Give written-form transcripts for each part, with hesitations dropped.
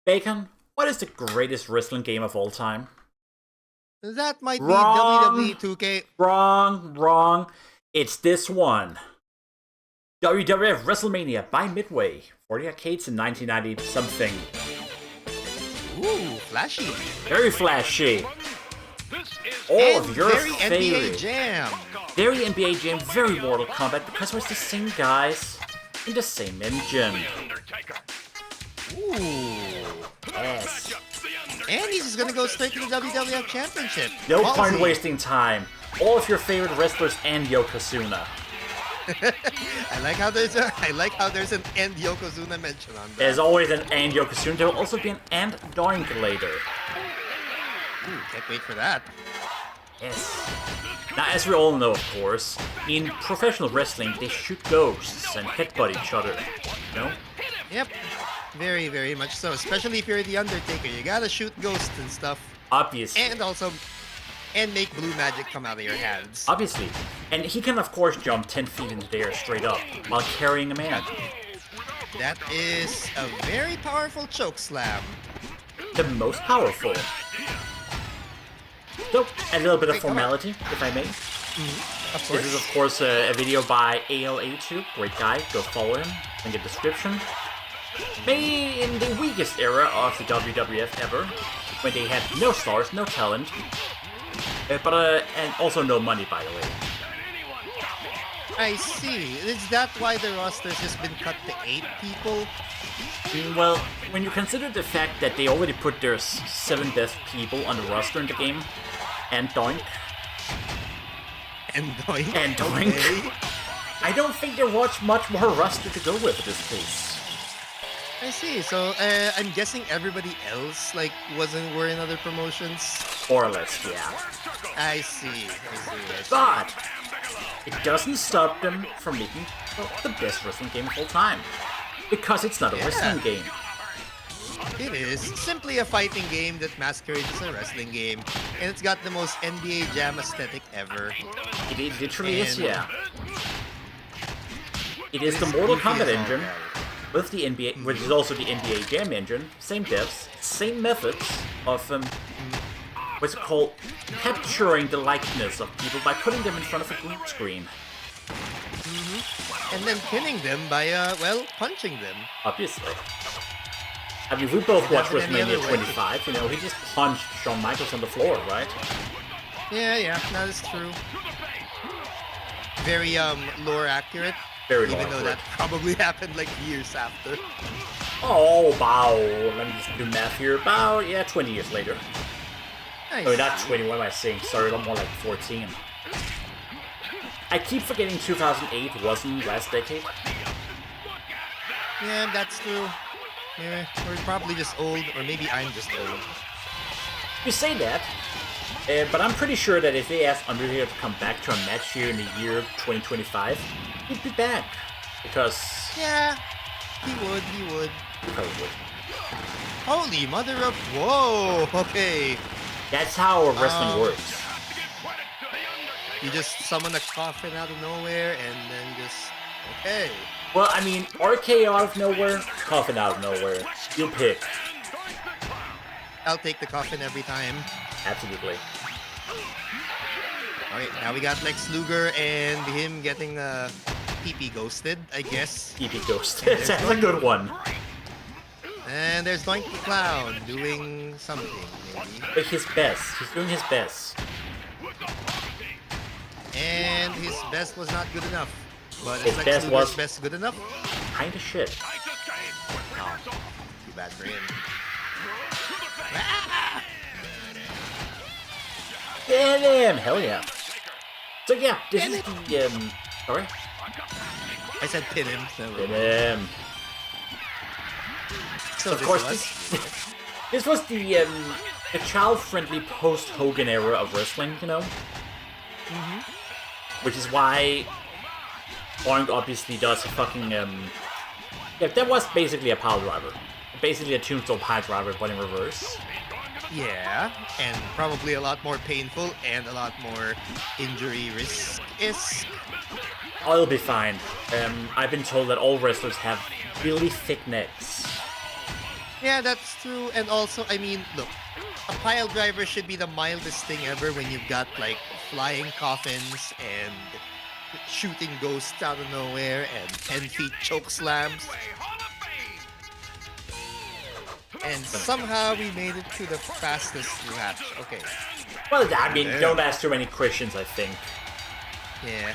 Bacon, what is the greatest wrestling game of all time? That might be Wrong. WWE 2K. Wrong. It's this one. WWF WrestleMania by Midway for the arcades in 1990 something. Ooh, flashy. Very flashy. All of your very favorite. NBA Jam. Very NBA Jam, very Mortal Kombat because it was the same guys in the same engine. Ooh. Yes. And he's just gonna go straight to the WWF Championship. No Ballsy. point wasting time. All of your favorite wrestlers and Yokozuna. I like how there's an and Yokozuna mention on that. There's always an and Yokozuna. There will also be an and Doink later. Ooh, can't wait for that. Yes. Now, as we all know, of course, in professional wrestling, they shoot ghosts and headbutt each other. You know? Yep. Very, very much so. Especially if you're the Undertaker. You gotta shoot ghosts and stuff. Obviously. And make blue magic come out of your hands. Obviously. And he can, of course, jump 10 feet into the air straight up while carrying a man. That is a very powerful choke slam. The most powerful. So, a little bit of formality, if I may. Of course. This is, of course, a video by ALA2. Great guy. Go follow him. Link in the description. Maybe in the weakest era of the WWF ever, when they had no stars, no talent, and also no money, by the way. I see. Is that why the roster's just been cut to 8 people? Well, when you consider the fact that they already put their 7 best people on the roster in the game, and Doink. And Doink. And Doink. Okay. I don't think there was much more roster to go with at this case. I see. So I'm guessing everybody else were in other promotions. More or less, yeah. I see. But it doesn't stop them from making the best wrestling game of all time. Because it's not a wrestling game. It is simply a fighting game that masquerades as a wrestling game. And it's got the most NBA Jam aesthetic ever. It literally is, yeah. It is the Mortal Kombat engine with the NBA, which is also the NBA Jam engine. Same devs, same methods of what's it called, capturing the likeness of people by putting them in front of a green screen. And then pinning them by punching them. Obviously. I mean, we both watched Happen any WrestleMania other way. 25. You know, he just punched Shawn Michaels on the floor, right? Yeah, that is true. Very lore accurate. Very Even lore though accurate. that probably happened years after. Oh, wow. Let me just do math here. About, 20 years later. Nice. Oh, not 20, what am I saying? Sorry, a lot more like 14. I keep forgetting 2008 wasn't last decade. Yeah, that's true. Yeah, we're probably just old, or maybe I'm just old. You say that, but I'm pretty sure that if they asked Undertaker to come back to a match here in the year 2025, he'd be back. Because... Yeah, he would. He probably would. Holy mother of... Whoa, okay. That's how wrestling works. You just summon a coffin out of nowhere, and then just... Okay. Well, I mean, RKO out of nowhere, coffin out of nowhere. You pick. I'll take the coffin every time. Absolutely. Alright, now we got Lex Luger and him getting PP ghosted, I guess. EP Ghost. That's a good one. And there's Doink the Clown doing something, maybe. But his best. He's doing his best. And his best was not good enough. But His is Lex best Luger's was- best good enough? Kinda shit. Oh, too bad for him. Get him! Hell yeah. So yeah, this is the, sorry? I said pin him. So Get him. So Of course, this was the child-friendly post-Hogan era of wrestling, you know? Which is why Oink obviously does a fucking, yeah, that was basically a power driver. Basically a tombstone pile driver, but in reverse. Yeah, and probably a lot more painful and a lot more injury risk-isk. Oh, it'll be fine. I've been told that all wrestlers have really thick necks. Yeah, that's true. And also, I mean, look, a pile driver should be the mildest thing ever when you've got like flying coffins and shooting ghosts out of nowhere and 10 feet choke slams. And somehow we made it to the fastest match. Okay. Well, I mean, Damn. don't ask too many questions, I think. Yeah.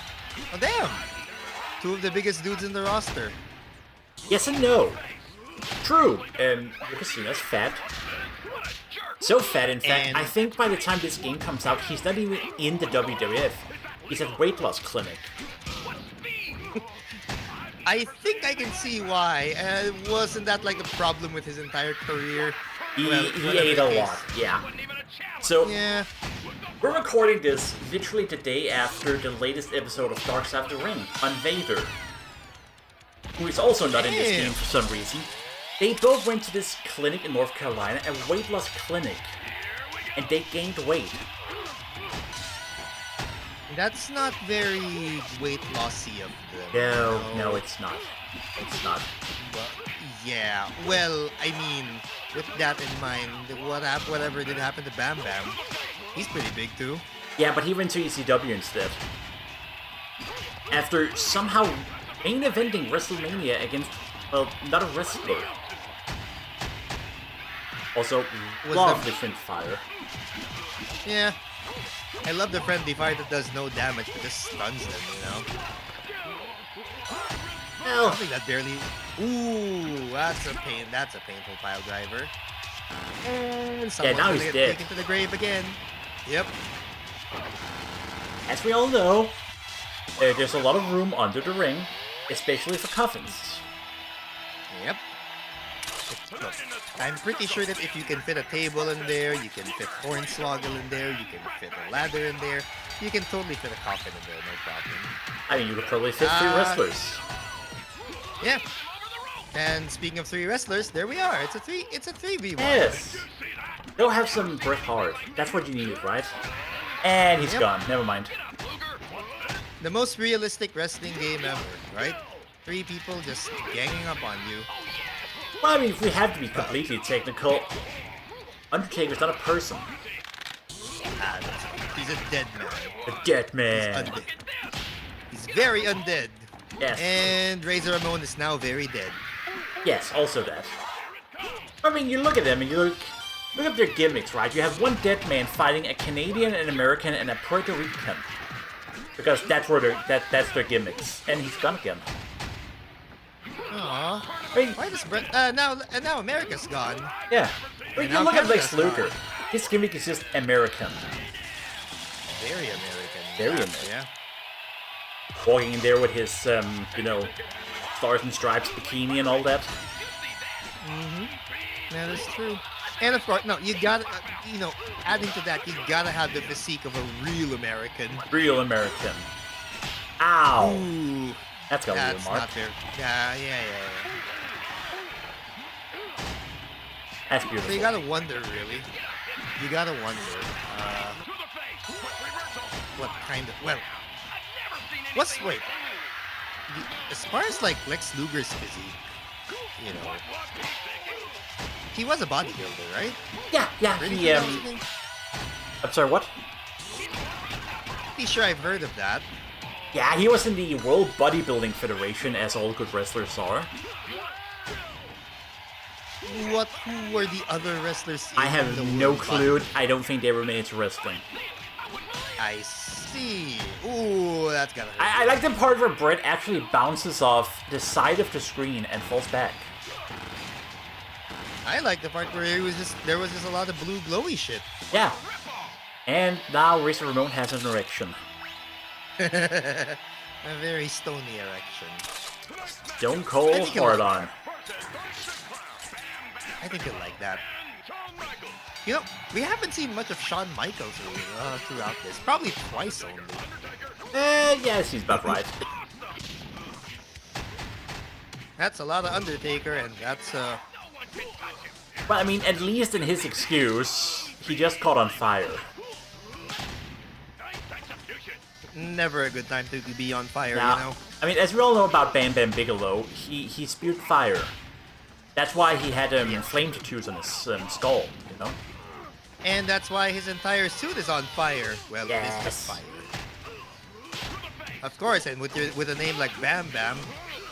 Oh, damn. Two of the biggest dudes in the roster. Yes and no. True, Yokozuna's fat. So fat, in fact, And- I think by the time this game comes out, he's not even in the WWF. He's at weight loss clinic. I think I can see why. Wasn't that like a problem with his entire career? He Whatever ate the a case. lot, yeah. So, Yeah. we're recording this literally the day after the latest episode of Dark Side of the Ring on Vader, who is also not in this Damn. game for some reason. They both went to this clinic in North Carolina, a weight loss clinic, and they gained weight. That's not very weight lossy of them. No, it's not. It's not. Well, yeah. Well, I mean, with that in mind, whatever did happen to Bam Bam, he's pretty big too. Yeah, but he went to ECW instead. After somehow main eventing WrestleMania against, well, not a wrestler. Also, Was love that- different fire. Yeah. I love the friendly fire that does no damage but just stuns them, you know? Well, Something that barely... Ooh, that's a pain. That's a painful pile driver. And someone's now gonna he's get dead. taken to the grave again. Yep. as we all know, there's a lot of room under the ring, especially for coffins. Yep. Look, I'm pretty sure that if you can fit a table in there, you can fit Hornswoggle in there, you can fit a ladder in there, you can totally fit a coffin in there, no problem. I mean, you could probably fit 3 wrestlers. Yeah. And speaking of 3 wrestlers, there we are. It's a 3v1. Yes! Go have some Bret Hart. That's what you need, right? And he's Yep. gone. Never mind. The most realistic wrestling game ever, right? 3 people just ganging up on you. Well, I mean, if we have to be completely technical, Undertaker's not a person. Ah, he's a dead man. A dead man. Undead. He's very undead. Yes. And Razor Ramon is now very dead. Yes, also that. I mean, you look at them and you look at their gimmicks, right? You have one dead man fighting a Canadian, an American, and a Puerto Rican. Because that's where that's their gimmicks. And he's gone again. Aww. I mean, Why does Brett... now America's gone. yeah. I mean, And now you look at Lex Canada's Luger. gone. His gimmick is just American. Very American. Very Yeah, American. Yeah. Walking in there with his, Stars and Stripes bikini and all that. That is true. And of course, no, you gotta, adding to that, you gotta have the physique of a real American. Real American. Ow! Ooh, That's got a that's little mark. not fair. Yeah. That's So beautiful. you gotta wonder, really. You gotta wonder, what kind of, well, wait. As far as, like, Lex Luger's physique, he was a bodybuilder, right? Yeah, Pretty he, good, actually. I'm sorry, what? Pretty sure I've heard of that. Yeah, he was in the World Bodybuilding Federation, as all good wrestlers are. Who were the other wrestlers? I in have the no World clue. I don't think they ever made it to wrestling. I see. Ooh, that's gotta hurt. I like the part where Brett actually bounces off the side of the screen and falls back. I like the part where there was just a lot of blue glowy shit. Yeah. And now Razor Ramon has an erection. A very stony erection. Stone I Cold think you'll hard like on. I think you'll like that. We haven't seen much of Shawn Michaels really, throughout this. Probably twice only. Yes, he's about right. That's a lot of Undertaker, and that's But I mean, at least in his excuse, he just caught on fire. never a good time to be on fire, Now, I mean, as we all know about Bam Bam Bigelow, he spewed fire. That's why he had flame tattoos on his skull, you know? And that's why his entire suit is on fire. Well, it is just Yes. fire. Of course, and with a name like Bam Bam,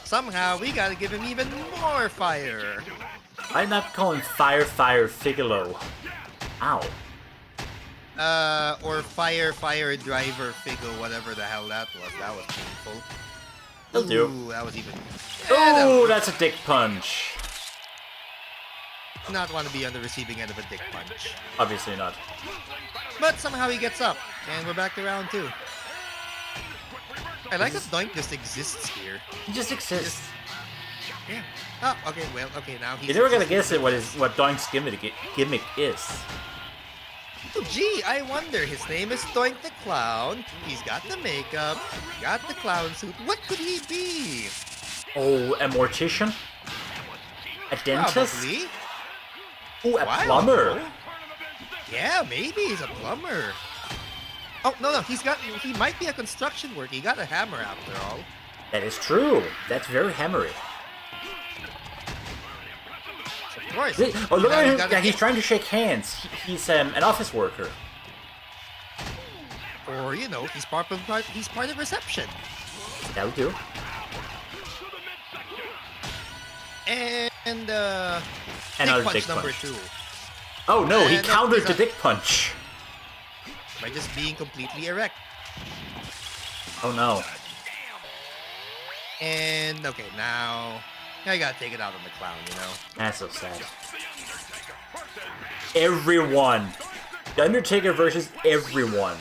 somehow we gotta give him even more fire. I'm not calling Fire Figolo. Ow. Or Fire Driver Figo, whatever the hell that was. That was painful. That'll do. Ooh, that was even... Oh, that's a dick punch. Not want to be on the receiving end of a dick punch. Obviously not. But somehow he gets up, and we're back to round 2. I like that Doink just exists here. He just exists. Yeah. Oh, okay, well, okay, now he's... You're never gonna guess it what Doink's gimmick is. Oh, gee, I wonder. His name is Doink the Clown. He's got the makeup, got the clown suit. What could he be? Oh, a mortician? A dentist? Probably. Oh, a Wow. plumber. Yeah, maybe he's a plumber. Oh, no, he might be a construction worker. He got a hammer after all. That is true. That's very hammery. Of course. Oh, look Now at you him. gotta Yeah, he's get- trying to shake hands. He's an office worker. Or, you know, he's part of reception. That'll do. And Another dick punch dick number punch. 2. Oh no, he No, countered he's the not- dick punch. By just being completely erect. Oh no. And, okay, now I gotta take it out on the clown, you know? That's so sad. Everyone. The Undertaker versus everyone.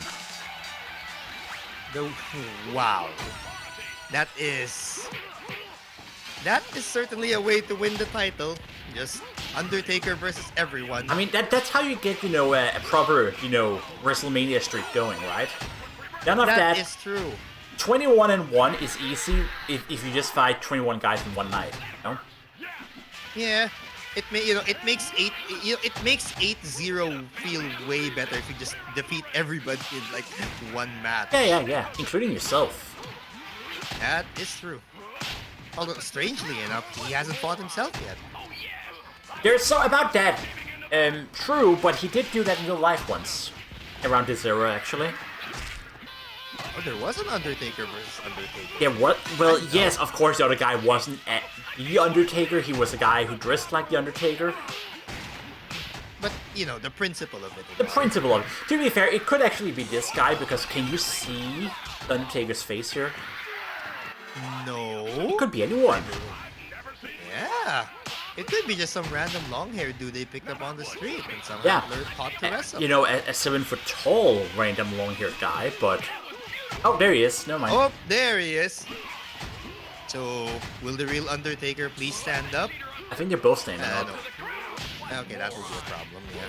Wow. That is certainly a way to win the title. Just Undertaker versus everyone. I mean, that's how you get, a proper, WrestleMania streak going, right? None of that that. is true. 21-1 is easy if you just fight 21 guys in one night, you know? Yeah. It makes 8-0 feel way better if you just defeat everybody in like one match. Yeah, including yourself. That is true. Although strangely enough, he hasn't fought himself yet. There's so about that. True, but he did do that in real life once. Around this era, actually. Oh, there was an Undertaker versus Undertaker. Yeah, what? Well, yes, of course the other guy wasn't the Undertaker. He was a guy who dressed like the Undertaker. But, the principle of it. The principle of it. To be fair, it could actually be this guy, because can you see the Undertaker's face here? No. It could be anyone. Yeah. It could be just some random long-haired dude they picked up on the street and somehow Yeah. learned taught to wrestle. A 7-foot-tall random long-haired guy, but... Oh, there he is. Never mind. Oh, there he is. So, will the real Undertaker please stand up? I think they're both standing up. No. Okay, that will be a problem, yeah.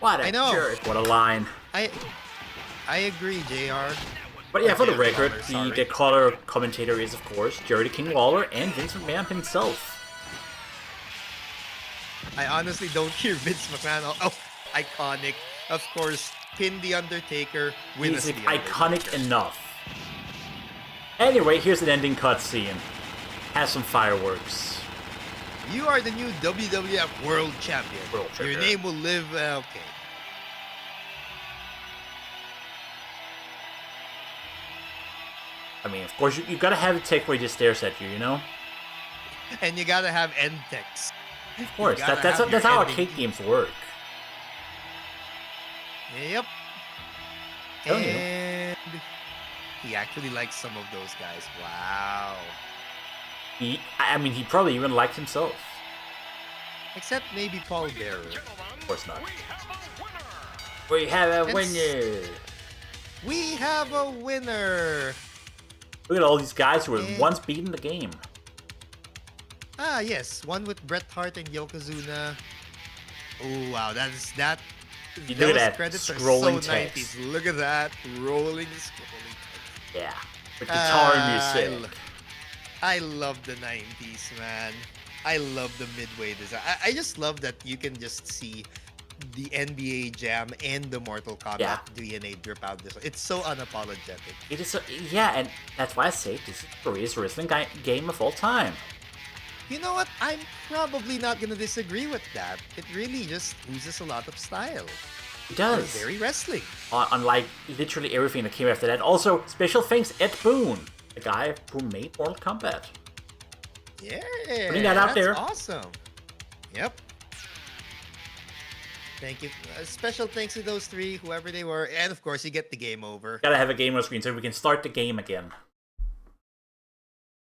What a I know. jerk. What a line. I agree, JR. But yeah, for the Jerry record, Lawler, sorry. the color commentator is, of course, Jerry the King Lawler and Vince McMahon himself. I honestly don't hear Vince McMahon. Oh, iconic. Of course, pin the Undertaker, win He's us the iconic Undertaker. enough. Anyway, here's an ending cutscene. Has some fireworks. You are the new WWF World Champion. World Your Champion. name will live. Okay. I mean, of course, you gotta have it take away just stares at you, you know? And you gotta have end text. Of course, gotta that's have your how ending. arcade games work. Yep. Telling you. And he actually likes some of those guys. Wow. I mean, he probably even liked himself. Except maybe Paul Bearer. Of course not. We have a winner! We have a winner. Look at all these guys who were And- once beaten the game. Ah, yes. One with Bret Hart and Yokozuna. Oh, wow. That. You Those look at that credits are scrolling so text. 90s. Look at that. Rolling scrolling text. Yeah. With guitar music. I love the 90s, man. I love the midway design. I just love that you can just see the NBA Jam and the Mortal Kombat Yeah. DNA drip out this. It's so unapologetic. It is, yeah, and that's why I say this is the greatest wrestling game of all time. You know what? I'm probably not gonna disagree with that. It really just oozes a lot of style. It does. It's very wrestling. Unlike literally everything that came after that. Also, special thanks Ed Boon, the guy who made Mortal Kombat. Yeah, Putting that out there. Awesome. Yep. Thank you. Special thanks to those three, whoever they were, and of course, you get the game over. Gotta have a game on screen so we can start the game again.